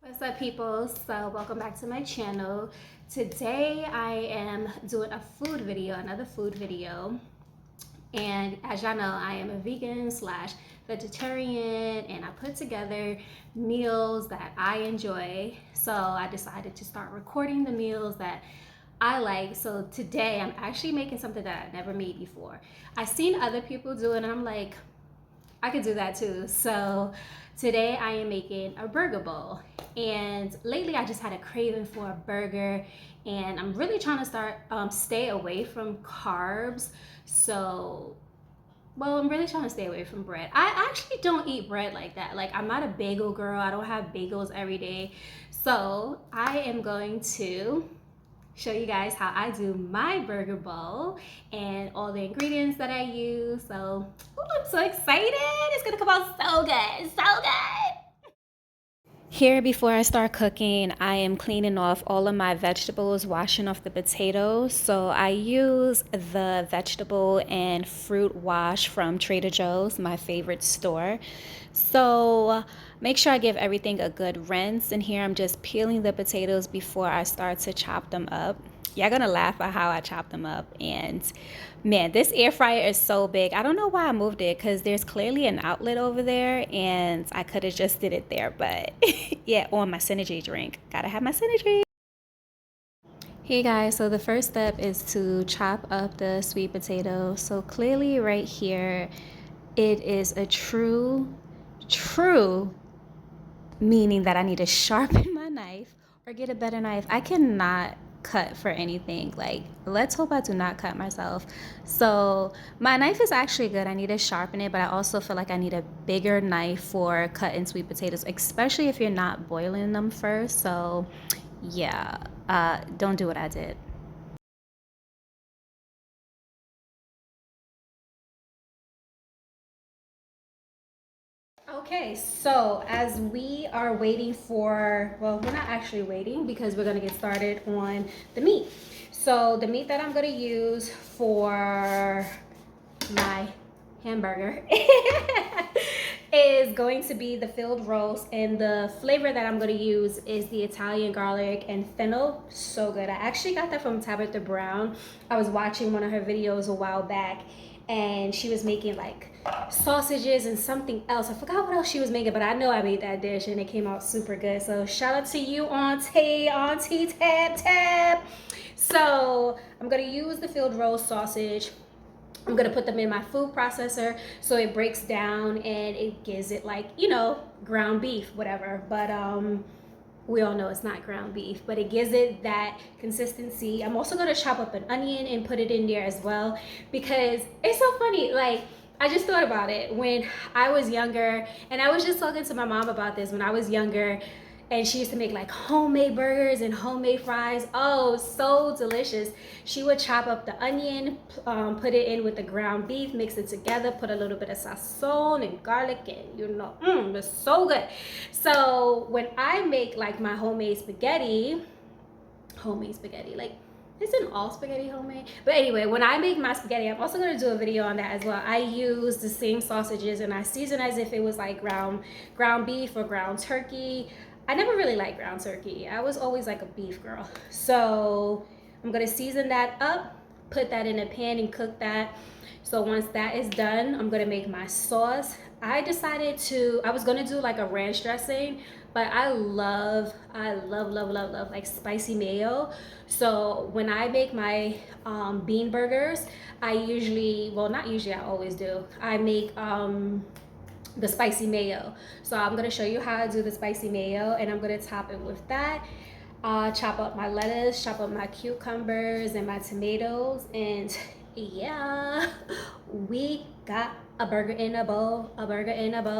What's up, people? So welcome back to my channel. Today I am doing a food video, another food video. And as y'all know, I am a vegan slash vegetarian, and I put together meals that I enjoy. So I decided to start recording the meals that I like. So today I'm actually making something that I never made before. I've seen other people do it and I'm like, I could do that too. So today I am making a burger bowl. And lately I just had a craving for a burger, and I'm really trying to start stay away from carbs. So I'm really trying to stay away from bread. I actually don't eat bread like that. Like, I'm not a bagel girl. I don't have bagels every day. So I am going to show you guys how I do my burger bowl and all the ingredients that I use. So, I'm so excited. It's gonna come out so good, so good. Here, before I start cooking, I am cleaning off all of my vegetables, washing off the potatoes. So I use the vegetable and fruit wash from Trader Joe's, my favorite store. So make sure I give everything a good rinse. And here I'm just peeling the potatoes before I start to chop them up. Y'all gonna laugh at how I chop them up. And man, this air fryer is so big. I don't know why I moved it, because there's clearly an outlet over there and I could have just did it there. But yeah, on my Synergy drink. Gotta have my Synergy. Hey guys, so the first step is to chop up the sweet potato. So clearly right here, it is a true meaning that I need to sharpen my knife or get a better knife. I cannot cut for anything. Like, let's hope I do not cut myself. So my knife is actually good. I need to sharpen it, but I also feel like I need a bigger knife for cutting sweet potatoes, especially if you're not boiling them first. So yeah, don't do what I did. Okay, so as we are waiting for, well, we're not actually waiting because we're gonna get started on the meat. So the meat that I'm gonna use for my hamburger is going to be the filled roast, and the flavor that I'm going to use is the Italian garlic and fennel. So good. I actually got that from Tabitha Brown. I was watching one of her videos a while back, and she was making like sausages and something else. I forgot what else she was making, but I know I made that dish and it came out super good. So shout out to you, Auntie Tab. So I'm gonna use the filled roast sausage. I'm gonna put them in my food processor so it breaks down and it gives it, like, ground beef, whatever. But we all know it's not ground beef, but it gives it that consistency. I'm also gonna chop up an onion and put it in there as well, because it's so funny. Like, I just thought about it when I was younger, and I was just talking to my mom about this when I was younger, and she used to make like homemade burgers and homemade fries. Oh, so delicious. She would chop up the onion, put it in with the ground beef, mix it together, put a little bit of sazon and garlic, and it's so good. So when I make like my homemade spaghetti, like, isn't all spaghetti homemade? But anyway, when I make my spaghetti, I'm also gonna do a video on that as well. I use the same sausages and I season as if it was like ground beef or ground turkey. I never really liked ground turkey. I was always like a beef girl. So I'm gonna season that up, put that in a pan and cook that. So once that is done, I'm gonna make my sauce. I was gonna do like a ranch dressing, but I love like spicy mayo. So when I make my bean burgers, I always do. I make the spicy mayo. So I'm gonna show you how I do the spicy mayo, and I'm gonna top it with that. Chop up my lettuce, chop up my cucumbers and my tomatoes, and yeah, we got a burger in a bowl,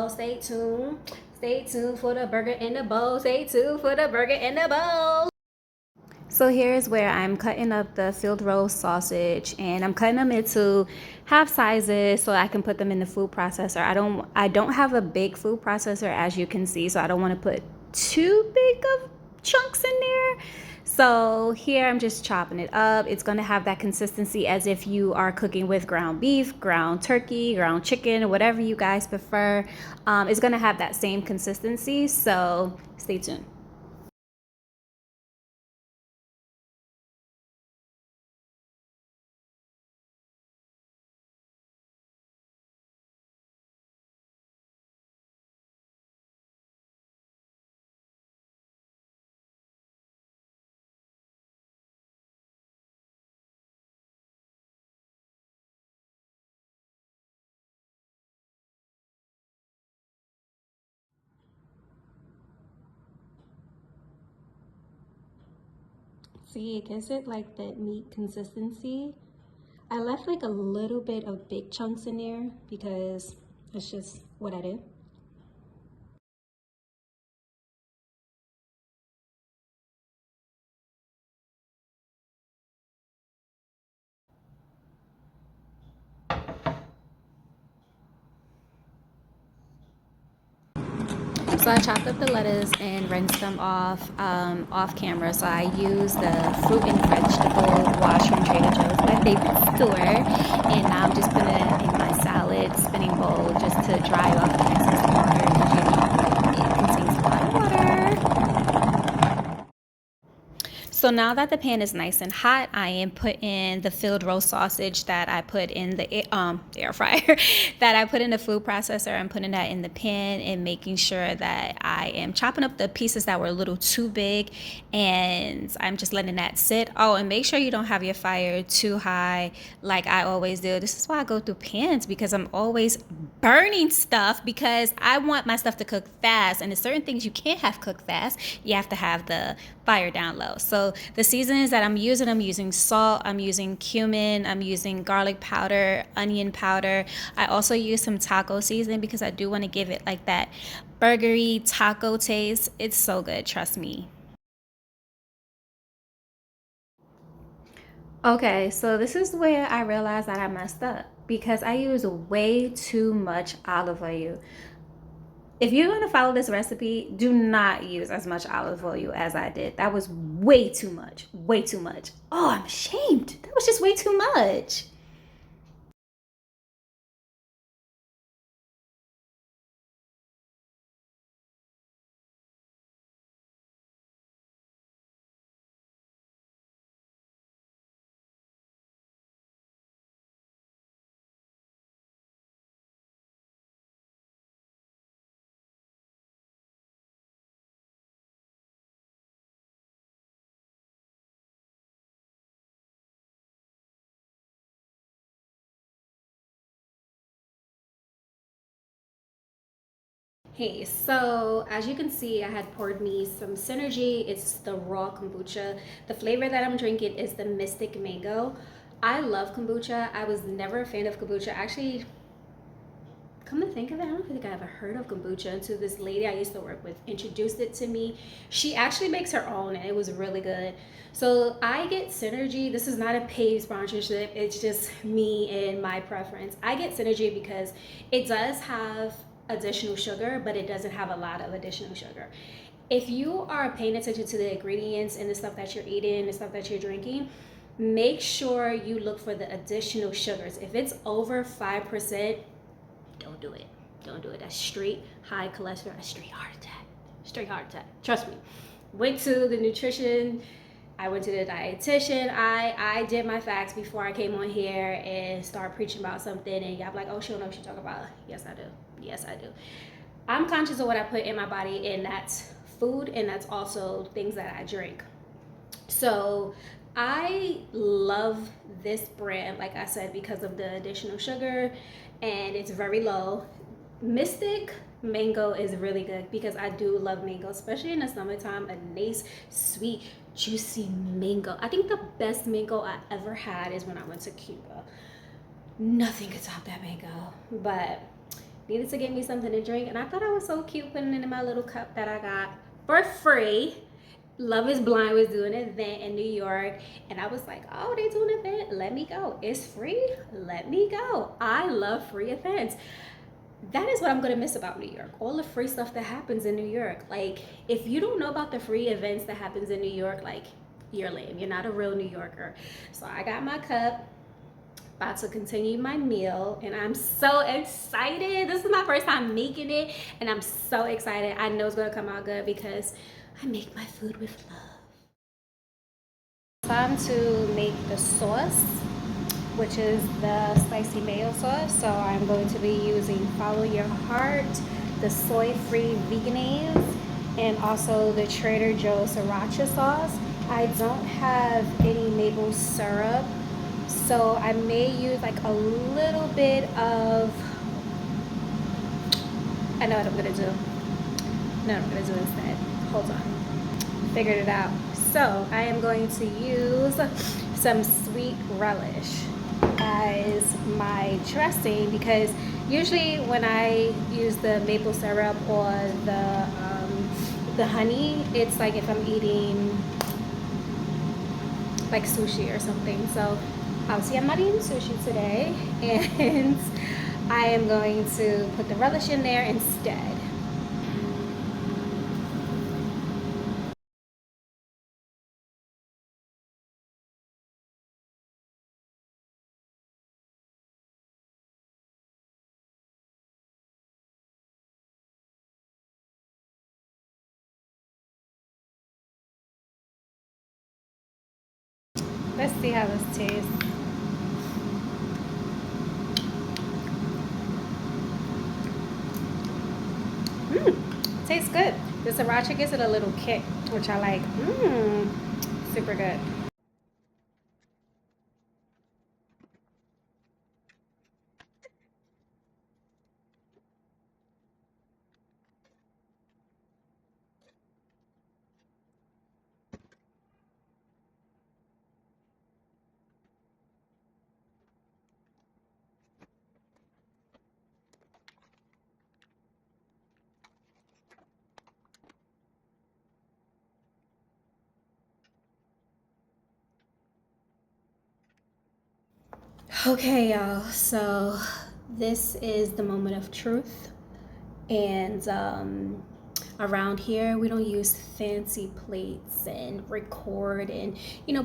Stay tuned for the burger in the bowl. Stay tuned for the burger in the bowl. So here's where I'm cutting up the filled roast sausage, and I'm cutting them into half sizes so I can put them in the food processor. I don't have a big food processor, as you can see, so I don't want to put too big of chunks in there. So here I'm just chopping it up. It's going to have that consistency as if you are cooking with ground beef, ground turkey, ground chicken, whatever you guys prefer. It's going to have that same consistency, so stay tuned. See, it gives it like that meat consistency. I left like a little bit of big chunks in there because it's just what I do. So I chopped up the lettuce and rinsed them off camera. So I used the fruit and vegetable wash from Trader Joe's, my favorite store. And now I'm just putting it in my salad spinning bowl just to dry off the excess water because you know it contains a lot of water. So now that the pan is nice and hot, I am putting the filled roast sausage that I put in the air fryer, that I put in the food processor. I'm putting that in the pan and making sure that I am chopping up the pieces that were a little too big, and I'm just letting that sit. Oh, and make sure you don't have your fire too high like I always do. This is why I go through pans, because I'm always burning stuff because I want my stuff to cook fast, and there's certain things you can't have cooked fast. You have to have the fire down low. So the seasonings that I'm using salt, I'm using cumin, I'm using garlic powder, onion powder. I also use some taco seasoning because I do want to give it like that burgery taco taste. It's so good, trust me. Okay, so this is where I realized that I messed up because I use way too much olive oil. If you're going to follow this recipe, do not use as much olive oil as I did. That was way too much. Way too much. Oh, I'm ashamed. That was just way too much. Hey, so as you can see, I had poured me some Synergy. It's the raw kombucha. The flavor that I'm drinking is the Mystic Mango. I love kombucha. I was never a fan of kombucha. Actually, come to think of it, I don't think I ever heard of kombucha until this lady I used to work with introduced it to me. She actually makes her own and it was really good. So I get Synergy. This is not a paid sponsorship. It's just me and my preference. I get Synergy because it does have additional sugar, but it doesn't have a lot of additional sugar. If you are paying attention to the ingredients and the stuff that you're eating, the stuff that you're drinking, make sure you look for the additional sugars. If it's over 5%, don't do it. Don't do it. That's straight high cholesterol. That's straight heart attack. Straight heart attack. Trust me. Went to the nutrition. I went to the dietitian. I did my facts before I came on here and start preaching about something. And y'all be like, oh, she don't know what she talking about. Yes, I do. Yes, I do. I'm conscious of what I put in my body, and that's food, and that's also things that I drink. So I love this brand, like I said, because of the additional sugar and it's very low. Mystic Mango is really good because I do love mango, especially in the summertime. A nice, sweet, juicy mango. I think the best mango I ever had is when I went to Cuba. Nothing could top that mango, but needed to get me something to drink, and I thought I was so cute putting it in my little cup that I got for free. Love is Blind was doing an event in New York, and I was like, oh, they doing an event, let me go. It's free, let me go. I love free events. That is what I'm gonna miss about New York, all the free stuff that happens in New York. Like, if you don't know about the free events that happens in New York, like, you're lame, you're not a real New Yorker. So I got my cup, about to continue my meal, and I'm so excited. This is my first time making it, and I'm so excited. I know it's gonna come out good because I make my food with love. Time to make the sauce, which is the spicy mayo sauce. So I'm going to be using Follow Your Heart, the soy-free veganese, and also the Trader Joe's sriracha sauce. I don't have any maple syrup, so I may use like a little bit of, I know what I'm gonna do. No, I'm gonna do instead. Hold on. Figured it out. So I am going to use some sweet relish as my dressing, because usually when I use the maple syrup or the honey, it's like if I'm eating like sushi or something. So obviously I'm not eating sushi today, and I am going to put the relish in there instead. Let's see how this tastes. Tastes good. The sriracha gives it a little kick, which I like. Super good. Okay, y'all, so this is the moment of truth. And around here, we don't use fancy plates and record and,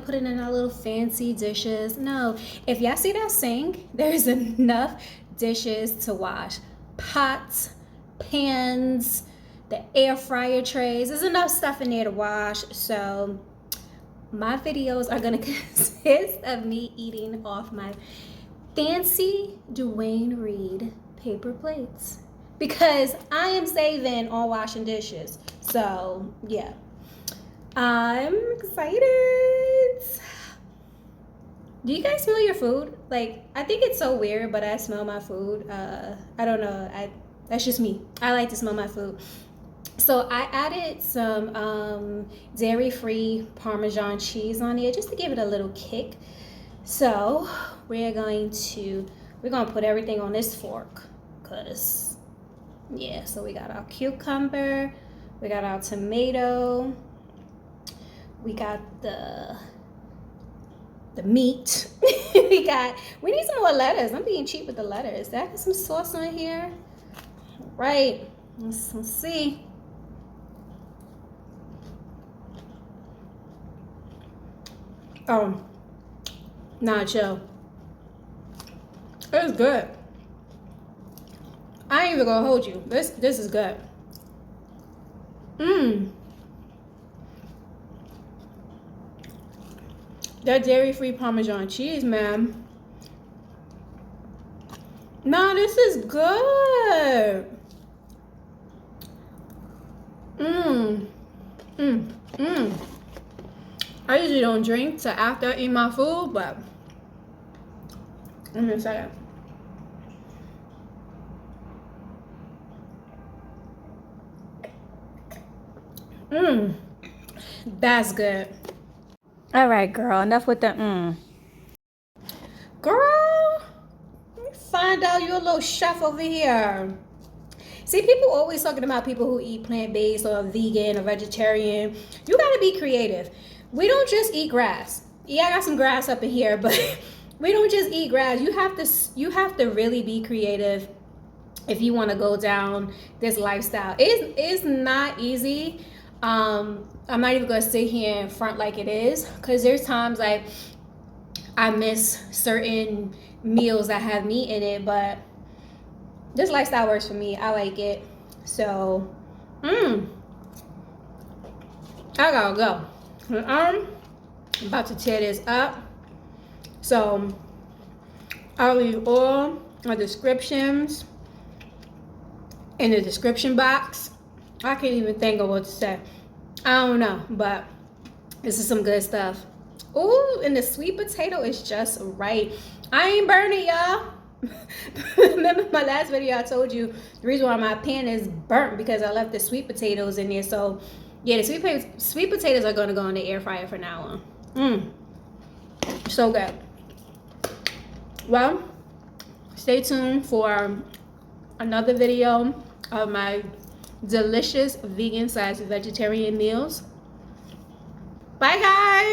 put it in our little fancy dishes. No, if y'all see that sink, there's enough dishes to wash. Pots, pans, the air fryer trays, there's enough stuff in there to wash. So my videos are gonna consist of me eating off my fancy Dwayne Reed paper plates, because I am saving on washing dishes. So yeah, I'm excited. Do you guys smell your food? Like, I think it's so weird, but I smell my food. I don't know. That's just me. I like to smell my food. So I added some dairy-free Parmesan cheese on it just to give it a little kick. So we're gonna put everything on this fork, cause yeah. So we got our cucumber, we got our tomato, we got the meat. we need some more lettuce. I'm being cheap with the lettuce. Did I get some sauce on here? Right. Let's see. Oh, nacho. It's good. I ain't even gonna hold you. This is good. That dairy-free Parmesan cheese, man. Nah, this is good. I usually don't drink till after I eat my food, but I'm excited. That's good. All right, girl, enough with the Girl, let me find out you're a little chef over here. See, people always talking about people who eat plant-based or vegan or vegetarian. You gotta be creative. We don't just eat grass. Yeah, I got some grass up in here, but we don't just eat grass. You have to really be creative if you want to go down this lifestyle. It's not easy. I'm not even gonna sit here in front like it is, because there's times like I miss certain meals that have meat in it, but this lifestyle works for me. I like it. So I gotta go. I'm about to tear this up. So I'll leave all the descriptions in the description box. I can't even think of what to say. I don't know, but this is some good stuff. Ooh, and the sweet potato is just right. I ain't burning, y'all. Remember my last video, I told you the reason why my pan is burnt because I left the sweet potatoes in there. So Yeah, the sweet potatoes are gonna go in the air fryer for now on. So good. Well, stay tuned for another video of my delicious vegan/vegetarian meals. Bye guys.